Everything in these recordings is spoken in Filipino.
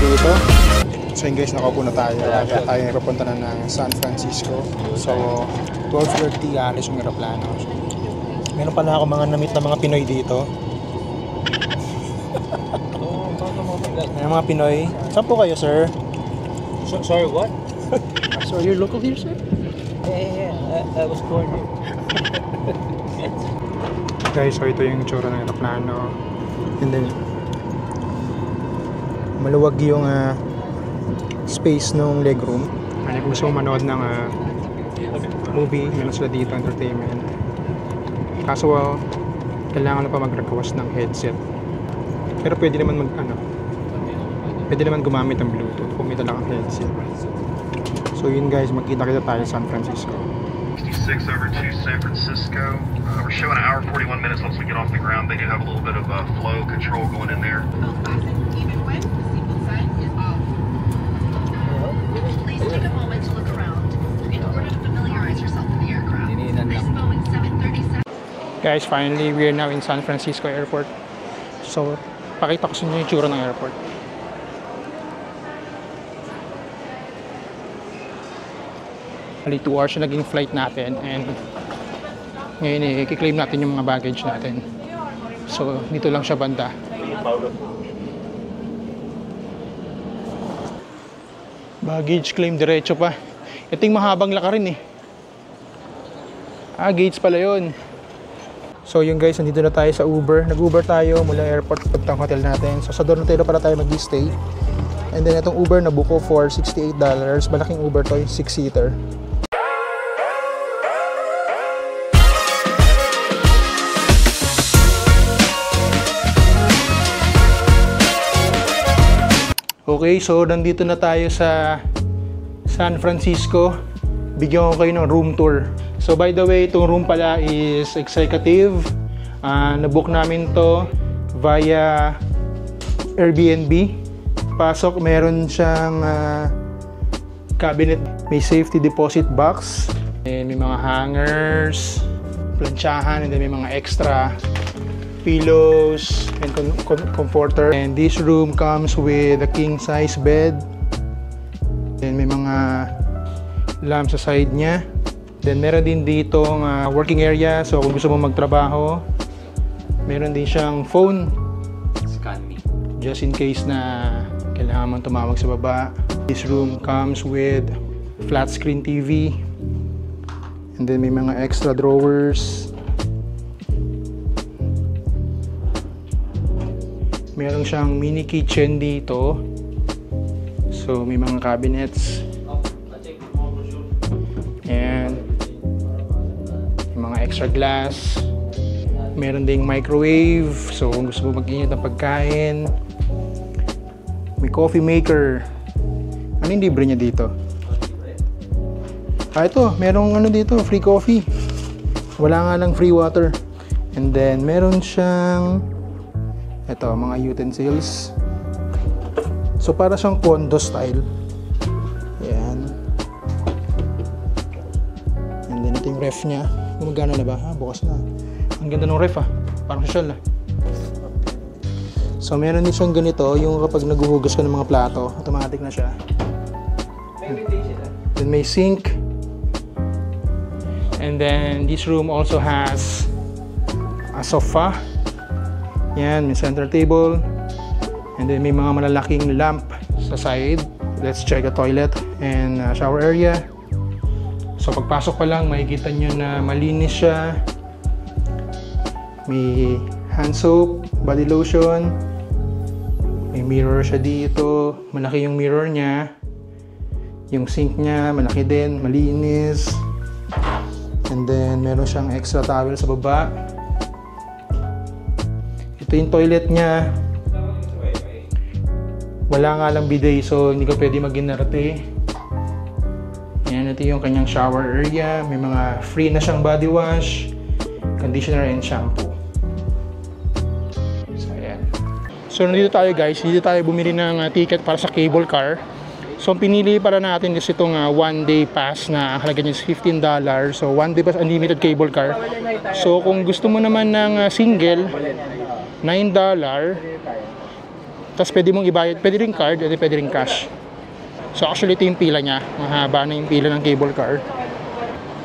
dito. So yun guys, nakaupo na tayo. Kaya tayo papunta na ng San Francisco. So 12:30 alis yung aeroplano. Meron pala ako mga na-meet na mga Pinoy dito. May mga Pinoy. Saan po kayo, sir? Sorry, what? So you're local here, sir? Yeah. I was born here. Guys, so ito yung itsura ng aeroplano. And then maluwag yung space ng legroom. Ano kung gusto manood ng movie, meron sila dito, entertainment. Kaso kailangan na pa mag-request ng headset. Pero pwede naman pwede naman gumamit ng Bluetooth kung may talagang headset. So yun guys, magkita-kita tayo sa San Francisco. 66 over to San Francisco. We're showing an hour 41 minutes once we get off the ground. They do have a little bit of flow control going in there. Even when the seatbelt sign is off. Please take a moment to look around in order to familiarize yourself with the aircraft. This Boeing 737. Guys, finally we are now in San Francisco Airport. So pakita ko sa inyo yung tsura ng airport. Bali 2 hours na naging flight natin and ngayon i-claim natin yung mga baggage natin. So dito lang siya banda. Baggage claim diretso pa. Ito yung mahabang lakarin eh. Gates pala yun. So yun guys, nandito na tayo sa Uber. Nag-Uber tayo mula airport papuntang hotel natin. So sa dormitory pala tayo mag-stay. And then itong Uber nabook ko for $68. Malaking Uber to, 6-seater. Okay, so nandito na tayo sa San Francisco. Bigyan ko kayo ng room tour. So by the way, itong room pala is executive. Nabook namin to via Airbnb. Pasok, meron siyang cabinet, may safety deposit box, and may mga hangers, planchahan, and then may mga extra pillows and comforter. And this room comes with a king size bed. Then may mga lamp sa side niya. Then meron din dito working area. So kung gusto mo magtrabaho, meron din siyang phone. Scan me. Just in case na kailangan mong tumawag sa baba. This room comes with flat screen TV. And then may mga extra drawers. Meron siyang mini kitchen dito. So may mga cabinets. And mga extra glass. Meron ding microwave. So kung gusto mo mag-init ng pagkain. May coffee maker. Ano yung libre niya dito? Ito, merong dito, free coffee. Wala nga lang free water. And then meron siyang mga utensils. So para siyang condo style. Ayan. And then ito yung ref niya. Gumagana na ba? Bukas na. Ang ganda ng ref Parang social So meron din siyang ganito, yung kapag naghuhugas ka ng mga plato, automatic na siya. Then may sink. And then this room also has a sofa. Yan, may center table. And then may mga malalaking lamp sa side. Let's check the toilet and shower area. So pagpasok pa lang, makikita nyo na malinis siya. May hand soap, body lotion. May mirror siya dito. Malaki yung mirror niya. Yung sink niya, malaki din, malinis. And then meron siyang extra towel sa baba. Ito yung toilet niya. Wala nga lang bidet, so hindi ko pwede mag-inerte. Yan, ito yung kanyang shower area. May mga free na siyang body wash, conditioner, and shampoo. So ayan. So nandito tayo guys, dito tayo bumili ng ticket para sa cable car. So pinili para natin is itong 1-day pass na ang halaga niya is $15. So 1-day pass unlimited cable car. So kung gusto mo naman ng single, $9. Tapos pwede mong ibayad, pwede rin card, pwede rin cash. So actually ito yung pila niya. Mahaba na yung pila ng cable car.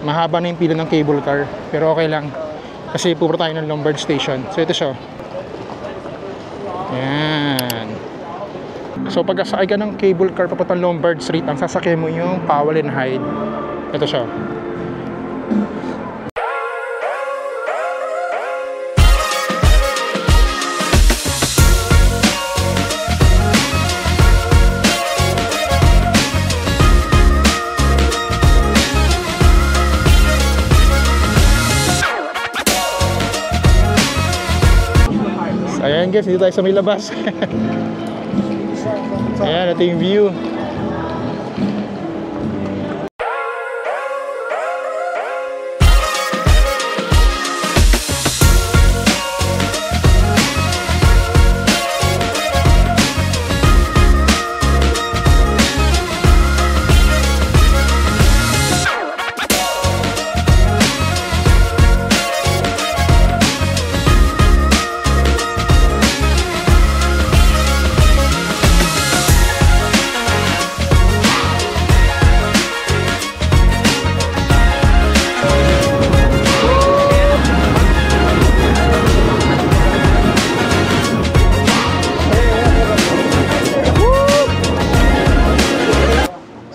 Mahaba na yung pila ng cable car. Pero okay lang. Kasi pupunta tayo ng Lombard Station. So ito siya. Ayan. So pag asakay ka ng cable car papuntang Lombard Street, ang sasakyan mo yung Powell and Hyde. Ito siya. Ayan guys, dito tayo sa may labas. Ayan, ito yung view.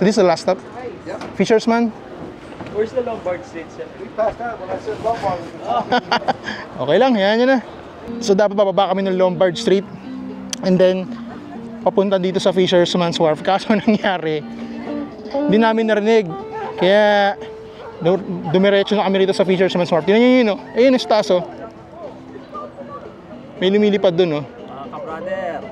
So this is the last stop? Yeah. Fishersman? Where's the Lombard Street, sir? We passed out when I said Lombard. Okay lang, yan na. So dapat bababa kami ng Lombard Street and then papunta dito sa Fisherman's Wharf. Kaso nangyari, hindi namin narinig. Kaya dumiretso na kami rito sa Fisherman's Wharf. Tingnan nyo yun, no? Ayun, estaso. May lumilipad dun, no? Ka-brother.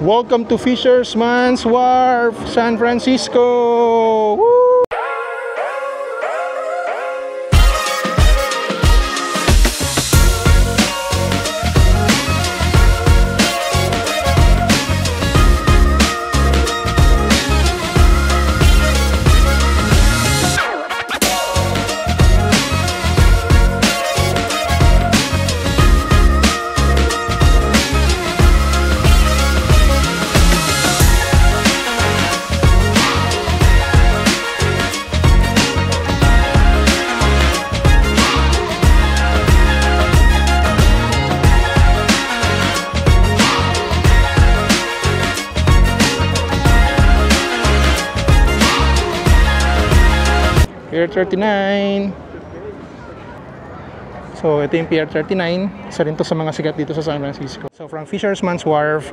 Welcome to Fisherman's Wharf, San Francisco! Woo! Pier 39. So ito yung Pier 39. Isa rin to sa mga sikat dito sa San Francisco. So from Fisherman's Wharf,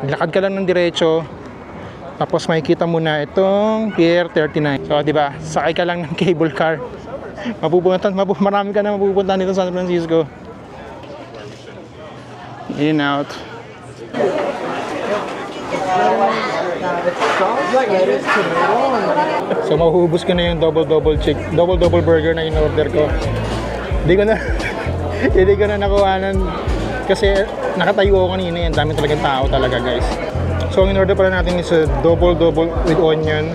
lakad ka lang ng diretso. Tapos makikita mo na itong Pier 39. So di ba, sakay ka lang ng cable car. Marami ka na mapupuntahan dito sa San Francisco. In and out. So mahuhubos ko na yung double burger na in-order ko. Hindi ko na nakuhanan kasi nakatayo ako kanina, ang dami talagang tao talaga, guys. So ang in-order pala natin is a double with onion.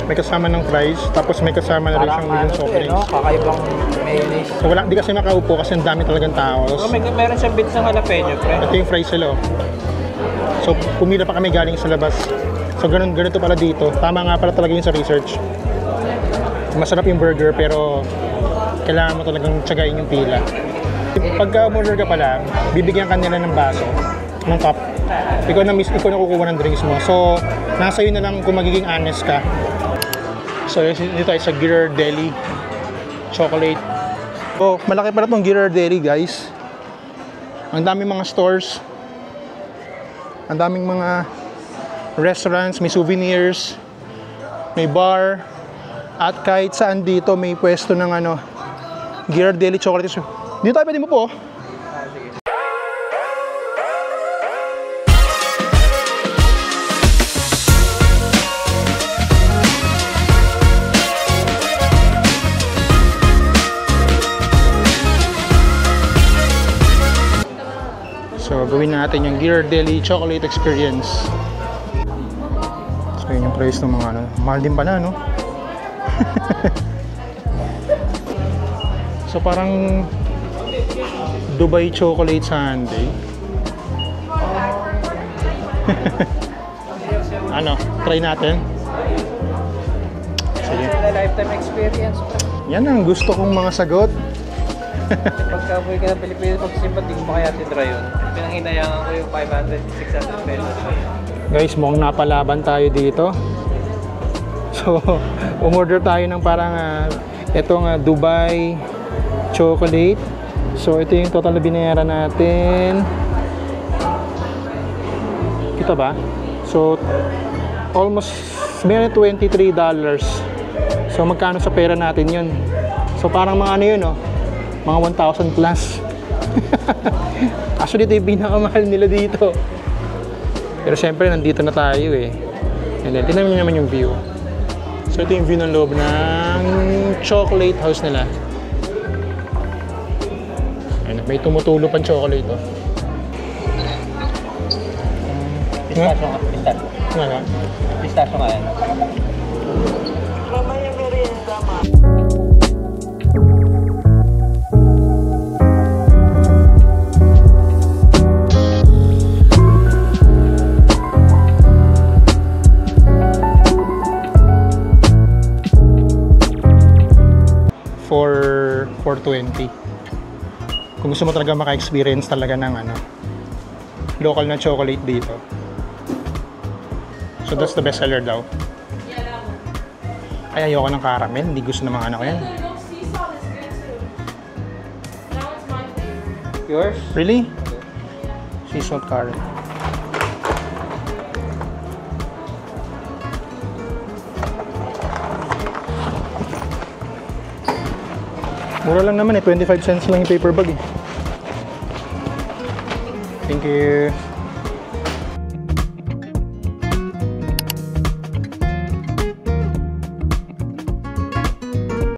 May kasama ng fries, tapos may kasama na rin siyang medium soft drinks. Kakaibang mayonnaise. So wala, di kasi makaupo kasi ang dami talagang tao. Meron siyang bits ng jalapeno, pre. Ito yung fries sila. So pumila pa kami galing sa labas. So ganito pala dito. Tama nga pala talaga yung sa research. Masarap yung burger pero kailangan mo talagang tiyagain yung pila. Pagka order ka pala, bibigyan ka nila ng baso, ng cup. Ikaw na kukuha ng drinks mo. So nasa iyo na lang kung magiging honest ka. So dito tayo sa Ghirardelli chocolate. So malaki pala itong Ghirardelli, guys. Ang daming mga stores. Ang daming mga restaurants, may souvenirs, may bar, at kahit saan dito may pwesto ng Ghirardelli chocolate. Dito tayo, pwede mo po. So, gawin natin yung Ghirardelli Chocolate Experience. So, yun yung price ng mga ano. Mahal din pala, no? So, parang Dubai Chocolate Sundae. Ano? Try natin? Sige. Lifetime experience, pre. Yan ang gusto kong mga sagot. Pagka-uwi ka ng Pilipinas, pag-simpat, di ko pa kaya tindra yun. Pinanghinayangan ko yung 500, 600 pesos. Guys, mukhang napalaban tayo dito. So, umorder tayo ng parang itong Dubai chocolate. So, ito yung total na binayaran natin. Kita ba? So, almost $23. So, magkano sa pera natin yun? So, parang mga ano yun, oh? Mga 1,000 plus. Actually, ito yung pinakamahal nila dito. Pero syempre, nandito na tayo eh. And then, tingnan nyo naman yung view. So, ito yung view ng loob ng chocolate house nila. Ayan, may tumutulo pang chocolate, oh. Pistachio nga, pistachio. Nga. Pistachio nga yan. For $4.20. Kung gusto mo talaga maka-experience talaga ng ano, local na chocolate dito. So that's the best seller daw. Ay, ayoko ng caramel. Hindi gusto ng mga anak ko yan. Yours? Really? Sea salt caramel. Mura lang naman eh. 25 cents lang yung paper bag eh. Thank you.